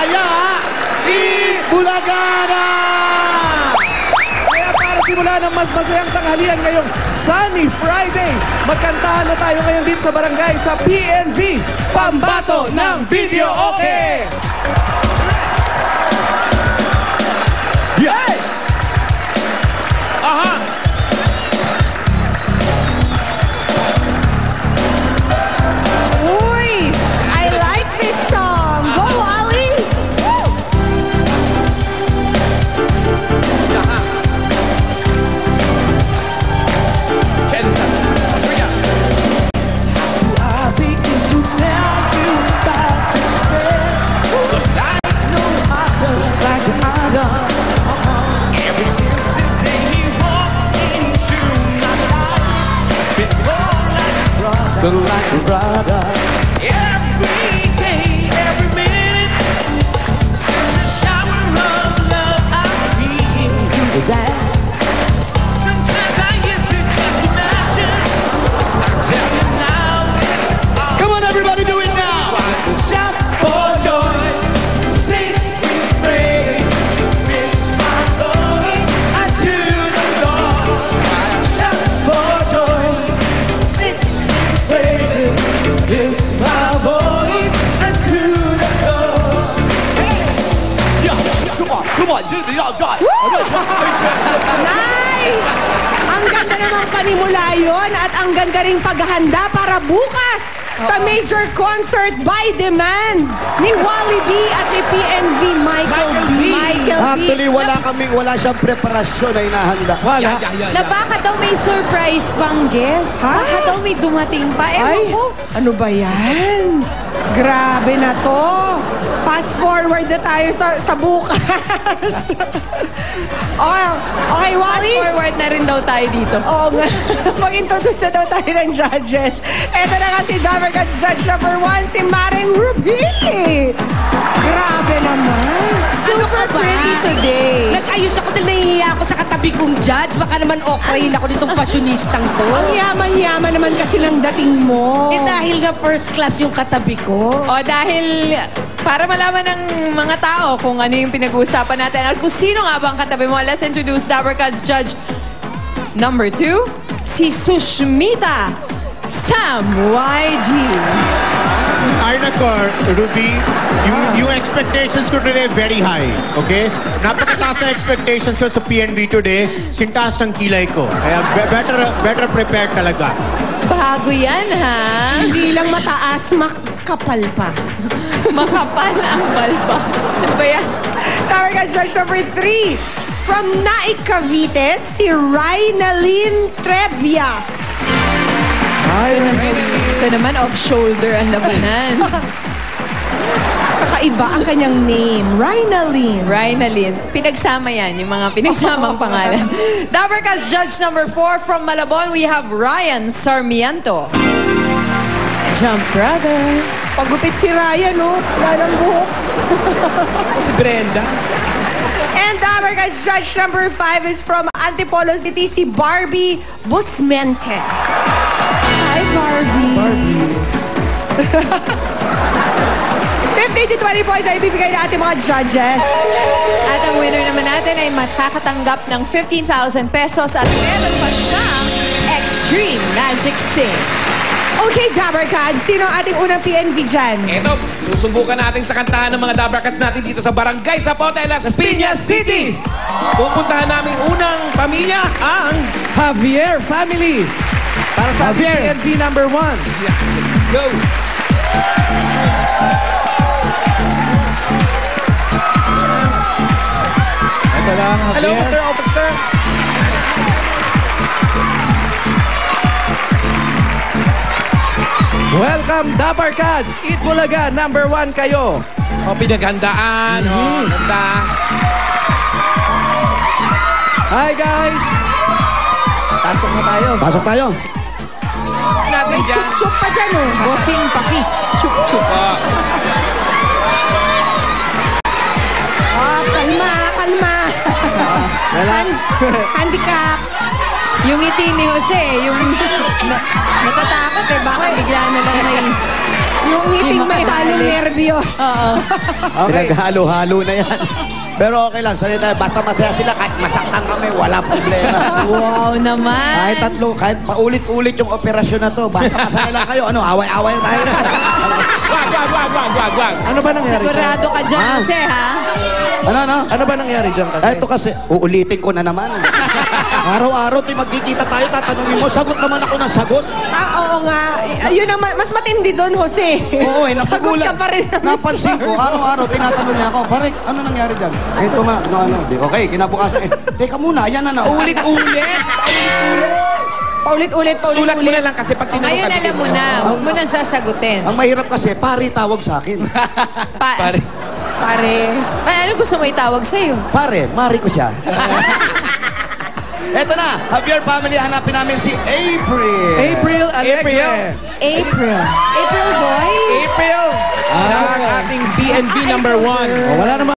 kaya Ibulagana! Kaya para simula ng mas masayang tanghalian ngayong Sunny Friday, magkantahan na tayo ngayon dito sa barangay sa PNV, Pambato ng Video Okay! Yay! Aha! Uy! I like this song! Go, Wally! I'll begin to tell you about this friend. Just like no other, like other. Ever since the day he walked into my life, it's been more like a brother, like a brother. Every day, every minute, there's a shower of love I feel. Sometimes I used to just imagine. I tell you now, it's all. Come on, everybody, do it now! Shout for joy, sing with praise, with my voice unto the Lord. Shout for joy, sing with praise, with my voice unto the Lord. Yeah, come on, Nice! Ang ganda namang panimula yun at ang ganda ring paghahanda para bukas sa major concert by demand ni Wally B at ni PNV Michael B. Actually, wala siyang preparasyon na inahanda. Wala. Na baka daw may surprise pang guest. Ha? Baka daw may dumating pa. Ay, Ewan ko. ano ba yan? Grabe na to. Fast forward na tayo sa bukas. Okay, Wally? Fast forward na rin daw tayo dito. Oo nga. Mag-introduce na daw tayo ng judges. Ito na nga si Dabarkad's judge number 1, si Maring Ruby. Grabe naman. Super pretty today. Nag-ayos ako dahil nahihiya ako sa katabi kong judge. Baka naman okay ako nitong fashionistang to. Ang yaman-yaman naman kasi ng dating mo. Eh dahil nga first class yung katabi ko. O dahil para malaman ng mga tao kung ano yung pinag-uusapan natin at kung sino nga ba ang katabi mo, let's introduce Dabarkad's judge number 2, si Sushmita Sam YG. Arnacor, Ruby, yung expectations ko today very high, okay? Napakataas na expectations ko sa PNV today, sintaas ng kilay ko. Kaya better prepared talaga. Bago yan, ha? Hindi lang mataas, makapal pa. Makapal ang balbas. Ano ba yan? Dabarkad's judge number 3, from Naik Cavite, si Rainaline Trebias. Ito naman, off-shoulder ang labanan. Kakaiba ang kanyang name, Rainaline. Rainaline. Pinagsama yan, yung mga pinagsamang pangalan. Dabarkad's judge number 4 from Malabon, we have Ryan Sarmiento. Jump brother. Pagupit si Ryan, no? Wala ng buhok. Si Brenda. And Dabarkad's judge number 5 is from Antipolo City, si Barbie Busmente. Hi, Barbie. 15 to 20 points ay ibibigay na ating mga judges. At ang winner naman natin ay makakatanggap ng 15,000 pesos at meron pa siyang Extreme Magic Sing. Okay, Dabarkad, sino ang ating unang PNV dyan? Ito, susubukan natin sa kantahan ng mga Dabarkads natin dito sa Barangay Zapote, Las Piñas City. Pupuntahan namin unang pamilya, ang Javier family. Para sa Javier. PNV number 1. Yeah, let's go. Ito lang, Hello, Javier. Mr. Officer. Welcome, Dabarkads! Eat Bulaga, number 1 kayo. O, pinaghandaan. O, ganda. Hi, guys! Pasok na tayo. Pasok tayo. Natin May dyan. chup-chup pa dyan, oh. Bossing pakis. Chup-chup. Kalma. Relax. Handicap. Yung ngiti ni Jose, yung natatakot eh. Baka bigla na lang may Yung ngiting may halong nervyos. Oo. Pinaghalo-halo na yan. Pero okay lang, salita, basta masaya sila, kahit masaktan kami, wala problema. Wow naman. Kahit paulit-ulit yung operasyon na to, basta masaya lang kayo, ano, away-away tayo. Wag. Ano ba nangyari Sigurado ka dyan, Ah. Jose, ha? Ano? Ano ba nangyari dyan kasi? Ito kasi, uulitin ko na naman. Araw-araw, magkikita tayo, tatanungin mo, sagot naman ako ng sagot. Oo nga. Yun ang mas matindi doon, Jose. Oo, Sagot napagulat. ka pa rin. Napansin ko, araw-araw, tinatanong niya ako, pare, ano nangyari dyan? Ito ma, ano. Di, okay, kinabukasan, teka muna, yan na. Ulit-ulit. Paulit-ulit. Sulat mo na lang kasi pag tinanong Ngayon ka, alam mo na. Huwag mo nang sasagutin. Ang mahirap kasi, pare, tawag sa akin. Pare. Pare. Ay, ano gusto mo itawag sa'yo? Pare, mari ko siya. Eto na, Javier family, hanapin namin si April. April Alegre. April. April boy. April. Ang ating PNV number 1. Wala naman.